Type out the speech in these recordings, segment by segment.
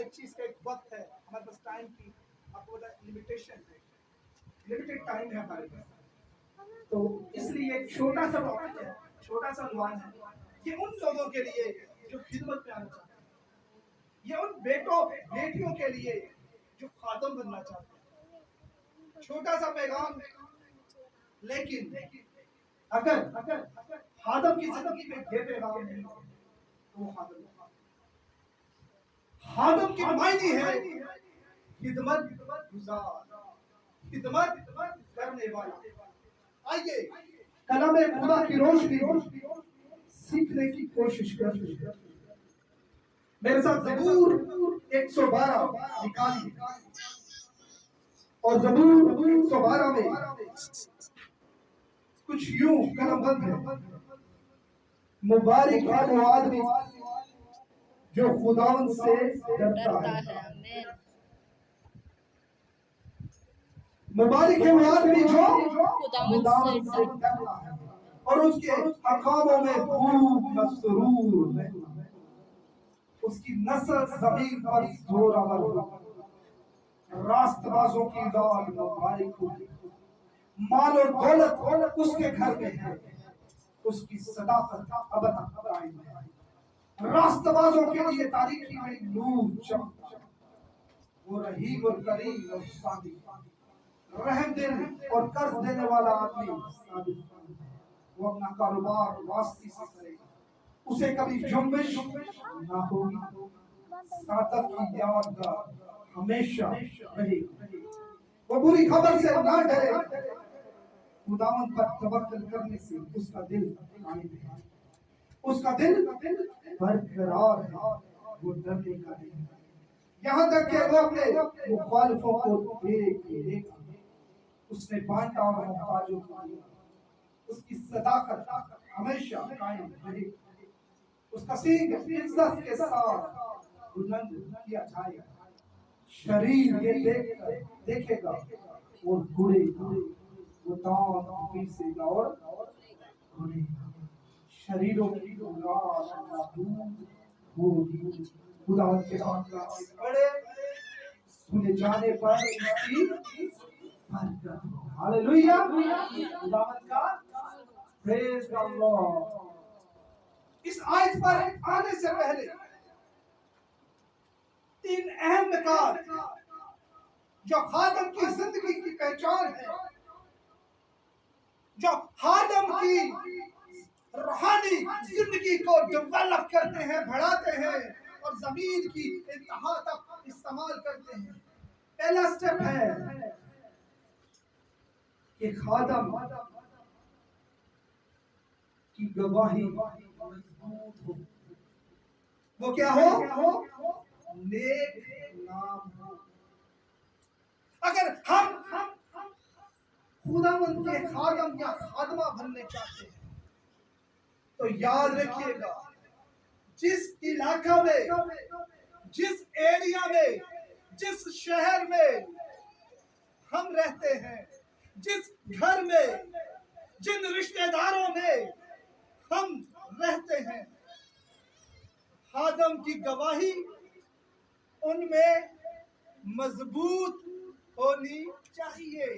ایک چیز کا ایک وقت ہے ہمارے پاس، ٹائم کی آپ کو پتا لمیٹیشن ہے، لمیٹڈ ٹائم ہے ہمارے پاس. تو اس لیے ایک چھوٹا سا ٹاپک ہے، چھوٹا سا عنوان ہے، یہ ان لوگوں کے لیے جو خدمت میں آنا چاہتے ہیں، یہ ان بیٹوں بیٹیوں کے لیے جو خادم بننا چاہتے ہیں. چھوٹا سا پیغام، لیکن اگر خادم کی زندگی میں یہ پیغام نہیں ہو تو وہ خادم نہیں. خادم کی معنی ہے خدمت گزار، خدمت کرنے والا. آئیے کلام خدا کی روشنی سیکھنے کی کوشش کرتے ہیں. میرے ساتھ زبور 112 نکالیے، اور زبور 112 میں کچھ یوں کلم بند ہے: مبارک ہے وہ آدمی جو خداوند سے ڈرتا ہے. مبارک ہے وہ آدمی جو خداوند سے ڈرتا ہے اور اس کے احکاموں میں خوب مسرور رہتا ہے. اس کی نسل زمین پر زور آور ہو، راست بازوں کی اولاد مبارک ہو. مال اور دولت اس کے گھر میں ہے، اس کی صداقت ابد قائم ہے. راست بازوں کے لیے تاریکی میں نور چمکتا ہے. وہ رحیم اور کریم اور صادق، رحم دل اور قرض دینے والا آدمی صادق ہے. وہ اپنا کاروبار واسطی سے کرے گا، اسے کبھی جنبش نہ ہوگی. ساتھ کی یادگار ہمیشہ رہے گی. وہ بری خبر سے نہ ڈرے، خداوند پر توکل کرنے سے اس کا دل قائم ہے. اس کا دل برقرار ہے، وہ ڈرنے کا نہیں. یہاں تک کہ وہ اپنے مخالفوں کو دیکھ اس نے بانٹا اور محتاجوں کو دیا. اس کی صداقت ہمیشہ قائم رہے. اس کا سینگ عزت کے ساتھ بلند کیا جائے گا. شریر یہ دیکھے گا اور گڑے گا، وہ دانت پیسے گا اور گڑے گا. شریروں کی اولاد نابود ہوگی. خدا کے خاندان بڑے سنے جانے پر اس کی برکت ہو. ہاللویا، خداوند کا پریز اللہ. اس آیت پر آنے سے پہلے تین اہم نکات جو خادم کی زندگی کی پہچان ہے، جو خادم کی روحانی زندگی کو ڈیولپ کرتے ہیں، بڑھاتے ہیں اور زمین کی انتہا تک استعمال کرتے ہیں. پہلا سٹیپ ہے کہ خادم کی گواہی مضبوط ہو. وہ کیا ہو؟ نیک نام ہو. اگر ہم خداوند کے خادم یا خادمہ بننے چاہتے ہیں تو یاد رکھیے گا، جس علاقہ میں، جس ایریا میں، جس شہر میں ہم رہتے ہیں، جس گھر میں، جن رشتہ داروں میں ہم رہتے ہیں، خادم کی گواہی ان میں مضبوط ہونی چاہیے.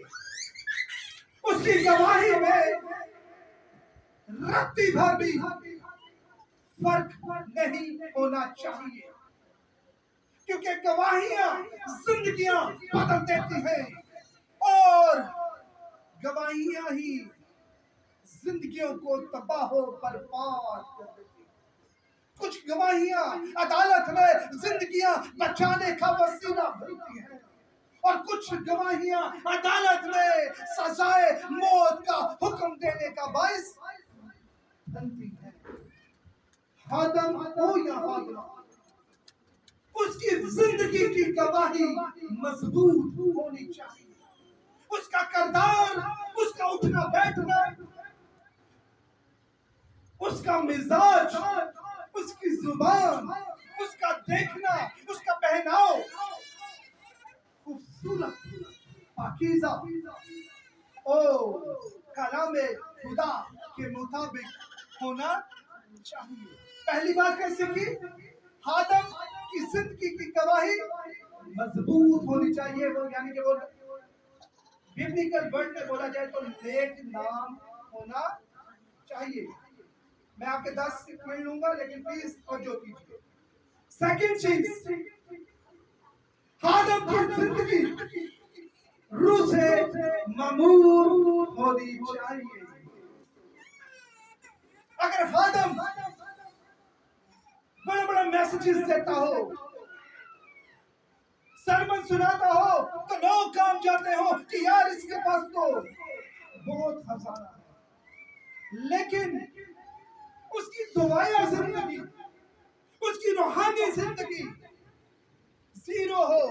اس کی گواہی میں رتی بھر بھی فرق نہیں ہونا چاہیے، کیونکہ گواہیاں زندگیاں بدل دیتی ہیں اور گواہیاں ہی زندگیوں کو تباہ و برباد کر دیتی ہیں. کچھ گواہیاں عدالت میں زندگیاں بچانے کا وسیلہ بنتی ہیں اور کچھ گواہیاں عدالت میں سزائے موت کا حکم دینے کا باعث بنتی ہیں. خادم ہو یا خادمہ، اس کی زندگی کی گواہی مضبوط ہونی چاہیے. اس کا کردار، اس کا اٹھنا بیٹھنا، اس کا مزاج، اس کی زبان، اس کا دیکھنا، اس کا پہناؤ خوبصورت، پاکیزہ کلام خدا کے مطابق ہونا چاہیے. پہلی بات کیسے کی؟ خادم کی زندگی کی گواہی مضبوط ہونی چاہیے. وہ یعنی کہ وہ ببلیکل ورڈ میں بولا جائے تو نیک نام ہونا چاہیے. میں آپ کے 10 منٹ لوں گا لیکن پلیز توجہ کیجیے. سیکنڈ چیز، خادم کی زندگی روح سے معمور ہونی چاہیے. اگر خادم بڑے بڑے میسیجز دیتا ہو، سرمن سناتا ہو تو لوگ کام جاتے ہو کہ یار اس کے پاس تو بہت خزانہ ہے، لیکن اس کی دعائیں زندگی، اس کی روحانی زندگی زیرو ہو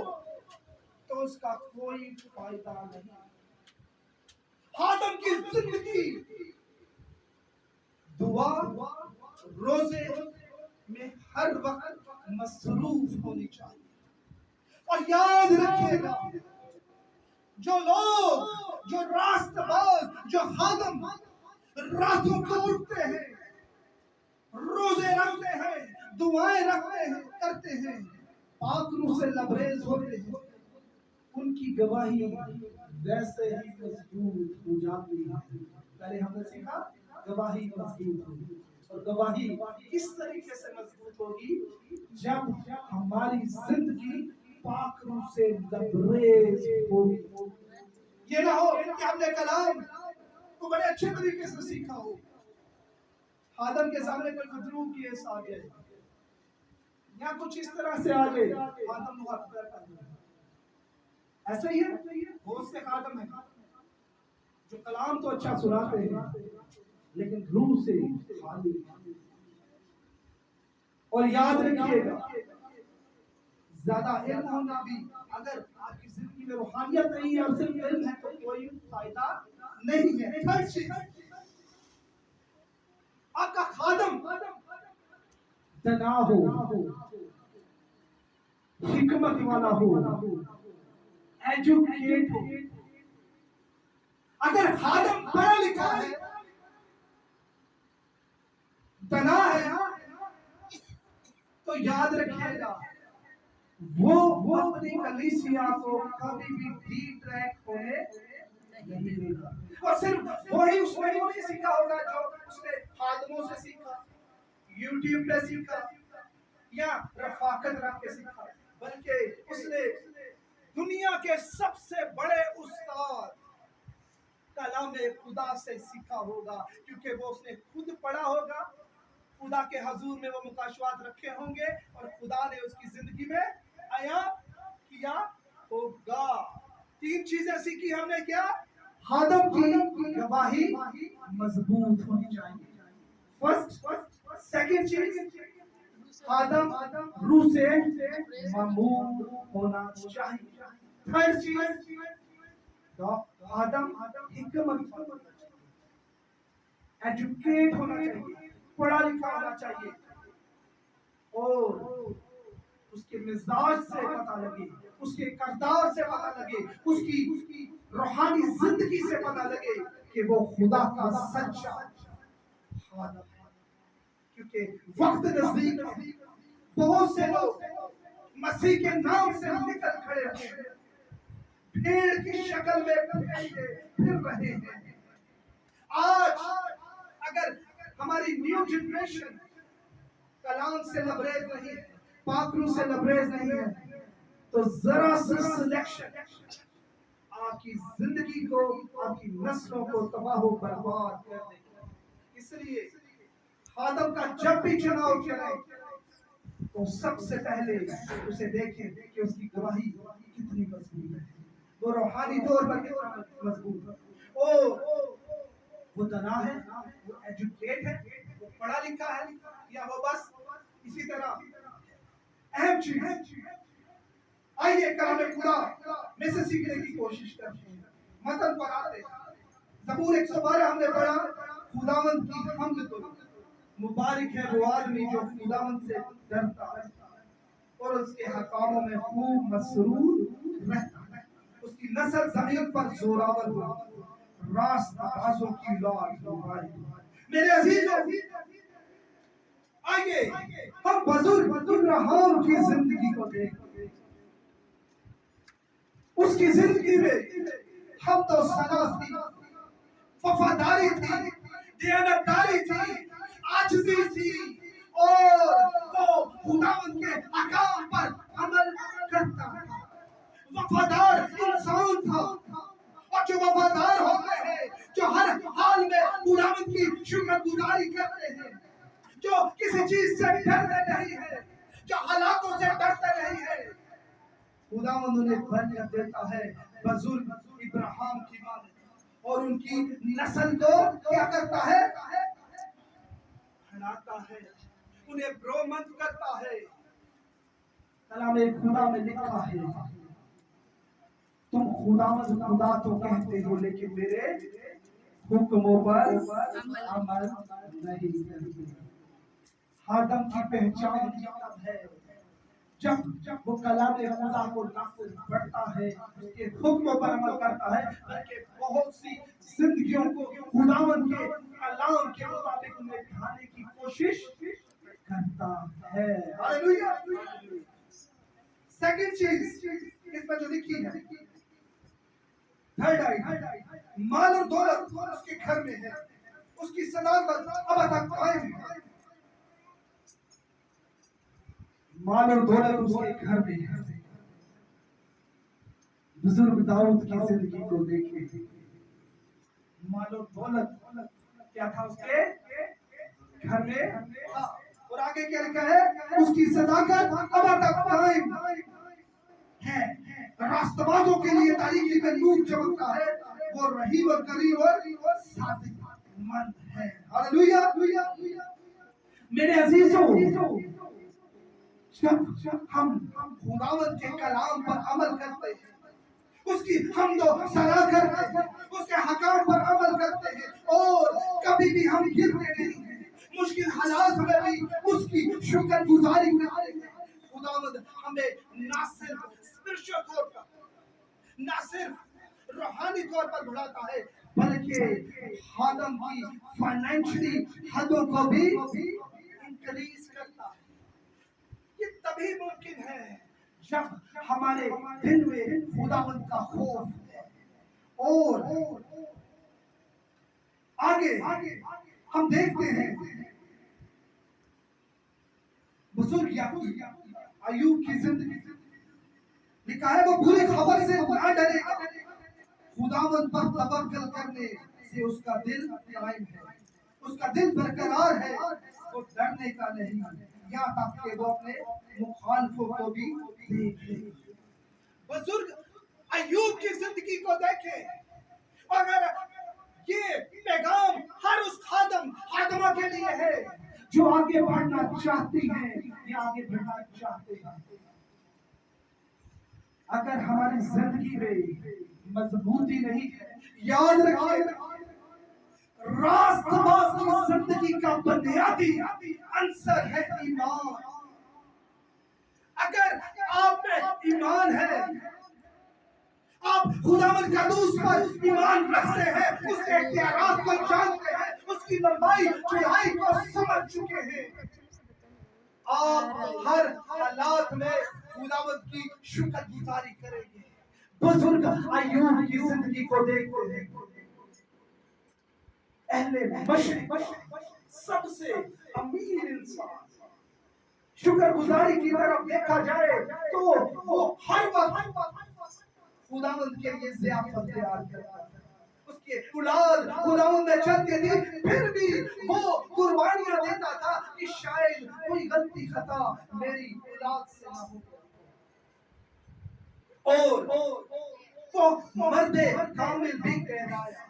تو اس کا کوئی فائدہ نہیں. خادم کی زندگی دعا روزے میں ہر وقت مصروف ہونی چاہیے. اور یاد رکھیے گا، جو لوگ، جو راست باز، جو خادم راتوں کو اٹھتے ہیں، روزے رکھتے ہیں، دعائیں رکھتے ہیں، کرتے ہیں، پاک روح سے لبریز ہوتے ہیں، ان کی گواہی ویسے ہی مضبوط ہو جاتی ہے. پہلے ہم نے سیکھا گواہی مضبوط ہوگی، اور گواہی کس طریقے سے مضبوط ہوگی؟ جب ہماری زندگی پاک روح سے لبریز ہوگی. یہ نہ ہو کہ ہم نے کلام کو بڑے اچھے طریقے سے سیکھا ہو، خادم کے سامنے کوئی گفتگو کیس آ گئے یا کچھ اس طرح سے آگے خادم کو ہاتھ پیر کر دیا. ایسا ہی ہے، بہت سے خادم ہیں جو کلام تو اچھا سناتے ہیں لیکن روح سے خالی. اور یاد رکھیے گا، زیادہ علم ہونا بھی اگر آپ کی زندگی میں روحانیت نہیں ہے اور صرف علم ہے تو کوئی فائدہ نہیں ہے. تھرڈ چیز، آپ کا خادم دنا ہو، حکمت والا ہو، ایجوکیٹ ہو. اگر خادم پڑھا لکھا ہے، دنا ہے، تو یاد رکھیے گا وہ اپنی کلیسیا کو کبھی بھی ڈی ٹریک ہونے نہیں دے گا. اور صرف وہی اس نے وہ نہیں سیکھا ہوگا جو اس نے خادموں سے سیکھا، یوٹیوب پہ سیکھا یا رفاقت رکھ کے سیکھا، بلکہ اس نے دنیا کے سب سے بڑے استاد کلام خدا سے سیکھا ہوگا، کیونکہ وہ اس نے خود پڑھا ہوگا، خدا کے حضور میں وہ مکاشفات رکھے ہوں گے اور خدا نے اس کی زندگی میں عیا کیا ہوگا. 3 چیزیں سیکھی ہم نے. کیا؟ خادم کی گواہی مضبوط ہونی چاہیے. فرسٹ، سیکنڈ چیز، خادم روح سے معمور ہونا چاہیے. تھرڈ چیز، خادم حکمت ہونا چاہیے، ایجوکیٹ ہونا چاہیے، پڑھا لکھا ہونا چاہیے، اور اس کے مزاج سے پتہ لگے، اس کے کردار سے پتہ لگے، اس کی روحانی زندگی سے پتہ لگے کہ وہ خدا کا سچا خادم ہے. کیونکہ وقت نزدیک ہے، بہت سے لوگ مسیح کے نام سے نکل کھڑے ہیں، بھیڑ کی شکل میں پھر رہے ہیں. آج اگر ہماری نیو جنریشن کلام سے لبریز نہیں ہے، پاک روح سے لبریز نہیں ہے، تو ذرا سی سلیکشن آپ کی زندگی کو، آپ کی نسلوں کو تباہ و برباد کر دے گا. اس لیے خادم کا جب بھی چناؤ کریں تو سب سے پہلے اسے دیکھیں کہ اس کی گواہی کتنی مضبوط ہے، وہ روحانی طور پر کتنا مضبوط ہے، اور وہ دنا ہے، وہ ایجوکیٹ ہے، وہ پڑھا لکھا ہے، یا وہ بس اسی طرح. اہم چیز، آئیے کلام خدا میں سے سیکھنے کی کوشش کرتے ہیں. متن پر آتے ہیں. زبور 112 ہم نے پڑھا، خداوند کی حمد کرو، مبارک ہے وہ آدمی جو خداوند سے ڈرتا ہے اور اس کے حکاموں میں خوب مسرور رہتا ہے. اس کی نسل زمین پر زوراور ہو، راست بازوں کی اولاد مبارک. میرے عزیزوں، آئیے ہم بزرگ ابراہیم کی زندگی کو دیکھیں. اس کی زندگی میں ہم تو صلاح تھی, وفاداری تھی, دیانتداری تھی, عاجزی تھی, اور وہ خداوند کے احکام پر عمل کرتا تھا. وفادار انسان تھا, اور جو وفادار ہوتے ہیں, جو ہر حال میں خداوند کی شکر گزاری کرتے ہیں, جو کسی چیز سے ڈرتے نہیں ہیں, جو حالاتوں سے ڈرتے نہیں ہیں, خداوند انہیں برکت دیتا ہے بزرگ ابراہیم کی مانند, اور ان کی نسل کو کیا کرتا ہے, بڑھاتا ہے, انہیں برومند کرتا ہے. کلام خدا میں لکھا ہے, تم خداوند خدا تو کہتے ہو لیکن میرے حکموں پر عمل نہیں کرتے. آدم کی پہچان تب ہے جب وہ کلام خدا کو نافذ کرتا ہے, اس کے حکموں پر عمل کرتا ہے, بلکہ بہت سی زندگیوں کو خداوند کے کلام کے مطابق انہیں ڈھانے کی کوشش کرتا ہے. ہاللویا. سیکنڈ چیز اس میں جو لکھی ہے, تھرڈ آئی, مال اور دولت اس کے گھر میں ہے, اس کی صداقت اب تک قائم ہے. مال اور دولت اس کے گھر میں ہے. بزرگ داؤد کی زندگی کو دیکھیں, مال اور دولت کیا تھا اس کے گھر میں, اور آگے کیا لکھا ہے, اس کی صداقت اب تک قائم ہے. راست بازوں کے لیے تاریکی میں نور چمکتا ہے, وہ رحیم اور کریم اور صادق مند ہے. ہاللویا. میرے عزیزوں, جب ہم خداوند کے کلام پر عمل کرتے ہیں, اس کی حمد و ثنا کرتے ہیں, اس کے حکام پر عمل کرتے ہیں, اور کبھی بھی ہم گرتے نہیں ہیں, مشکل حالات میں بھی اس کی شکر گزاری کرتے ہیں. خداوند ہمیں نہ صرف اسپرچل طور پر, نہ صرف روحانی طور پر بڑھاتا ہے, بلکہ آدم کی فائنینشلی حدوں کو بھی انکریز کرتا ہے. یہ تبھی ممکن ہے جب ہمارے دل میں خداوند کا خوف ہے. اور آگے ہم دیکھتے ہیں بزرگ ایوب کی زندگی, لکھا ہے وہ بری خبر سے نہ ڈرے گا, خداوند پر توکل کرنے سے اس کا دل قائم ہے, اس کا دل برقرار ہے, وہ ڈرنے کا نہیں, یہاں تک کہ وہ اپنے مخالفوں کو بھی دیکھے. بزرگ ایوب کی زندگی کو دیکھیں, اگر یہ پیغام ہر اس خادمہ کے لیے ہے جو آگے بڑھنا چاہتی ہیں یا آگے بڑھنا چاہتے ہیں. اگر ہماری زندگی میں مضبوطی نہیں ہے, یاد رکھیے راست باز کی زندگی کا بنیادی عنصر ہے ایمان. اگر آپ میں ایمان ہے, آپ خداوند قدوس پر ایمان رکھتے ہیں, اس کے اختیارات کو جانتے ہیں, اس کی لمبائی چوڑائی کو سمجھ چکے ہیں, آپ ہر حالات میں خداوند کی شکر گزاری کریں گے. بزرگ ایوب کی زندگی کو دیکھتے ہیں, اہل مشرق سب سے امیر انسان, شکر گزاری کی طرف دیکھا جائے تو وہ ہر وقت خداوند کے لیے ضیافت تیار کرتا ہے. اس کے اولاد خداوند میں چلتے تھے, پھر بھی وہ قربانیاں دیتا تھا کہ شاید کوئی غلطی خطا میری اولاد سے نہ ہو. اور وہ مرد کامل بھی کہلایا.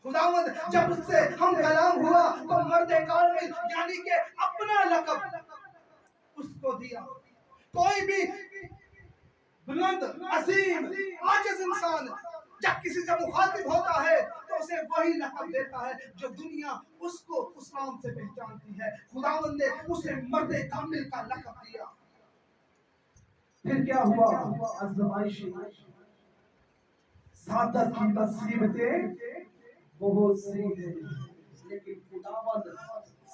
خداوند جب اس سے ہم کلام ہوا تو مرد کامل یعنی کہ اپنا لقب اس کو دیا. کوئی بھی بلند عظیم عاجز انسان جب کسی سے مخاطب ہوتا ہے تو اسے وہی لقب دیتا ہے جو دنیا اس کو اس نام سے پہچانتی ہے. خداوند نے اسے مرد کامل کا لقب دیا. پھر کیا ہوا, آزمائشیں, سعادت کی مصیبتیں بہت سی ہیں, لیکن خداوند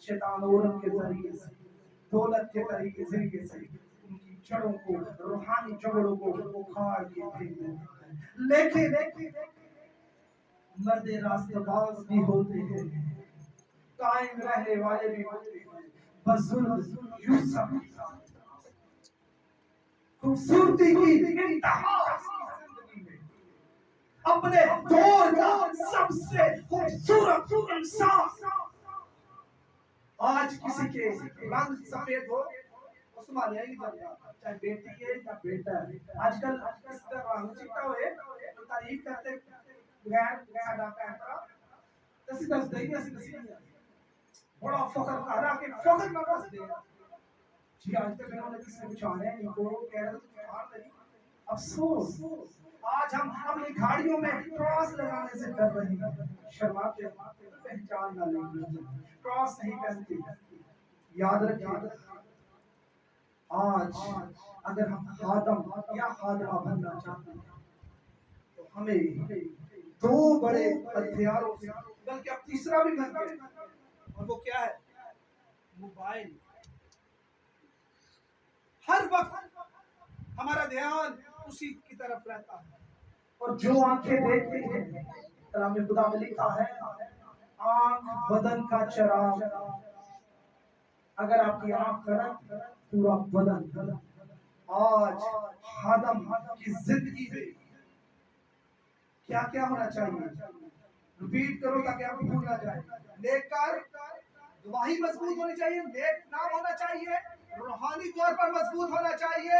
شیطان عورت کے ذریعے سے، دولت کے ذریعے سے ان کی جڑوں کو، روحانی جڑوں کو اکھاڑ کے پھینک دیتا ہے۔ لیکن مرد راستہ باز بھی ہوتے ہیں، قائم رہنے والے بھی ہوتے ہیں۔ بزرگ یوسف خوبصورتی کی انتہا زندگی میں اپنے دور کا سب سے خوبصورت انسان، آج کسی کے رنگ سفید ہو اس میں نہیں جاتا، چاہے بیٹی ہے یا بیٹا ہے، آج کل اس طرح رنگ چکا ہوئے تو تعریف کرتے غیر ساڈا پیٹرا تسی دس دئی اسی دسی بڑا فخر کر رہا کہ فخر نہ دس دے جی آج تک انہوں نے کسی نے پچھانے ان کو کہہ رہے تو پچھان نہیں۔ افسوس آج ہم اپنی گاڑیوں میں کراس لگانے سے ڈر رہے ہیں، شرماتے ہیں، پہچان نہ لیں، کراس نہیں پہنتے۔ یاد رکھیے آج اگر ہم خادم یا خادمہ بننا چاہتے ہیں تو ہمیں دو بڑے ہتھیاروں سے، بلکہ اب تیسرا بھی بن گیا، اور وہ کیا ہے؟ موبائل۔ ہر وقت ہمارا دھیان اسی کی طرف رہتا ہے، اور جو آنکھیں دیکھتی ہیں، کلام خدا میں لکھا ہے آنکھ بدن کا چراغ، اگر آپ کی آنکھ غلط پورا بدن غلط۔ آج خادم کی زندگی میں کیا کیا ہونا چاہیے؟ ریپیٹ کرو تاکہ آپ کو بھول نہ جائے۔ نیک کار، گواہی مضبوط ہونی چاہیے، نیک نام ہونا چاہیے، روحانی طور پر مضبوط ہونا چاہیے،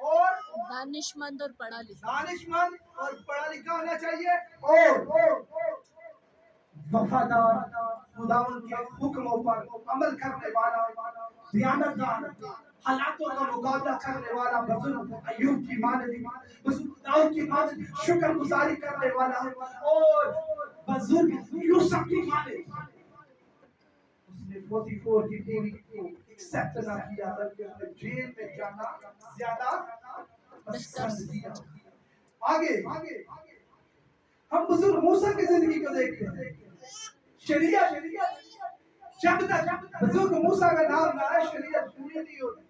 اور دانش مند اور پڑھا لکھا ہونا چاہیے، اور وفادار، خداوند کے حکموں پر عمل کرنے والا، دیانتدار، حالاتوں کا مقابلہ کرنے والا، بزرگ ایوب کی مانند، بزرگ داؤد کی مانند شکر گزاری کرنے والا، اور بزرگ یوسف کی مانند اس نے 44 کی بیوی کو ایکسپٹ نہ کیا بلکہ اس نے جیل میں جانا زیادہ پسند کیا۔ آگے ہم بزرگ موسیٰ کی زندگی کو دیکھتے ہیں۔ شریعت جب تک بزرگ موسیٰ کا نام نہ آئے شریعت پوری نہیں ہوتی،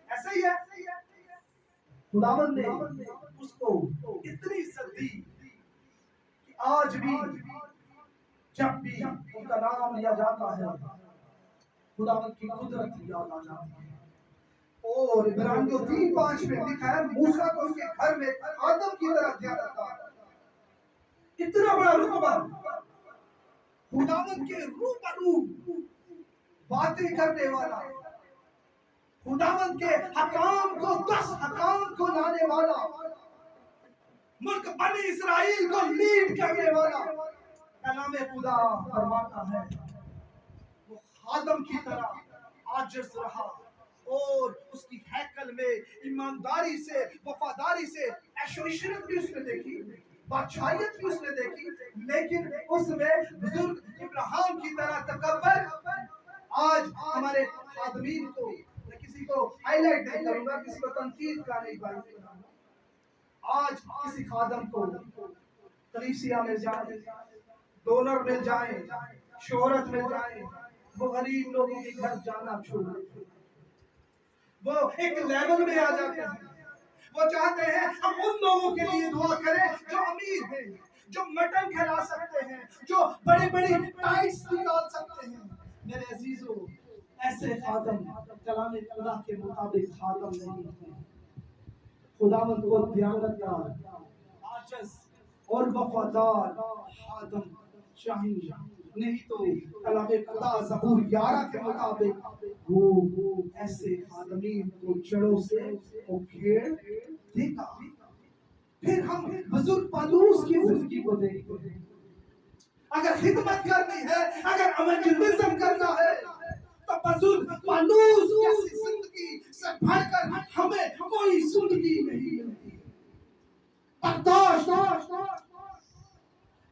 ایسا ہی ہے۔ خداوند نے اس کو اتنی عزت دی کہ آج بھی جب بھی ان کا نام لیا جاتا ہے خداوند کی قدرت یاد آ جاتی ہے۔ اور عبرانیوں 3:5 میں لکھا ہے موسیٰ کو اس کے گھر میں خادم کی طرح دیا جاتا ہے۔ اتنا بڑا رتبہ، خداوند کے روبرو باتیں کرنے والا، خداوند کے حکام کو 10 حکام کو لانے والا، ملک بنی اسرائیل کو لیڈ کرنے والا، کلام خدا فرماتا ہے وہ خادم کی طرح عاجز رہا، اور اس کی ہیکل میں ایمانداری سے، وفاداری سے، عیش و عشرت بھی اس نے دیکھی، بادشاہیت بھی اس نے دیکھی، لیکن اس میں بزرگ ابراہیم کی طرح تکبر۔ آج ہمارے خادمین کو، میں کسی کو ہائی لائٹ نہیں کروں گا، کسی کو تنقید کا نہیں بھائی، آج کسی خادم کو کلیسیا مل جائے، ڈونر مل جائے، شہرت مل جائے، وہ غریب لوگوں کے گھر جانا چھوڑ دیتے، وہ ایک لیول میں آ جاتے ہیں، وہ چاہتے ہیں ہم ان لوگوں کے لیے دعا کریں جو امیر ہیں، جو مٹن کھلا سکتے ہیں، جو بڑی بڑی ٹائٹس نکال سکتے ہیں۔ میرے عزیزو، ایسے خادم کلام خدا کے مطابق خادم نہیں ہیں۔ خداوند کو دیانتدار، عاجز اور وفادار خادم چاہیے، نہیں تو کلام خدا زبور 11 کے مطابق وہ ایسے خادمین کو جڑوں سے اکھیڑ دے گا۔ پھر ہم بزرگ پالوس کی زندگی کو دیکھتے ہیں۔ اگر خدمت کرنی ہے، اگر ایونجلزم کرنا ہے تو بزرگ پالوس جیسی زندگی سے بڑھ کر ہمیں کوئی زندگی نہیں ملتی۔ برداشت،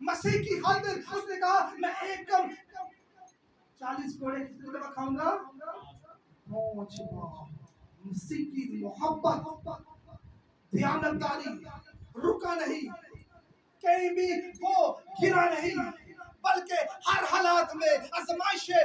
مسیح کی خاطر اس نے کہا میں ایک کم 40 گھوڑے کتنے دفعہ کھاؤں گا؟ 5 بار۔ مسیح کی محبت، دیانتداری، رکا نہیں، کہیں بھی وہ گرا نہیں، بلکہ ہر حالات میں آزمائشیں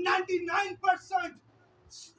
99%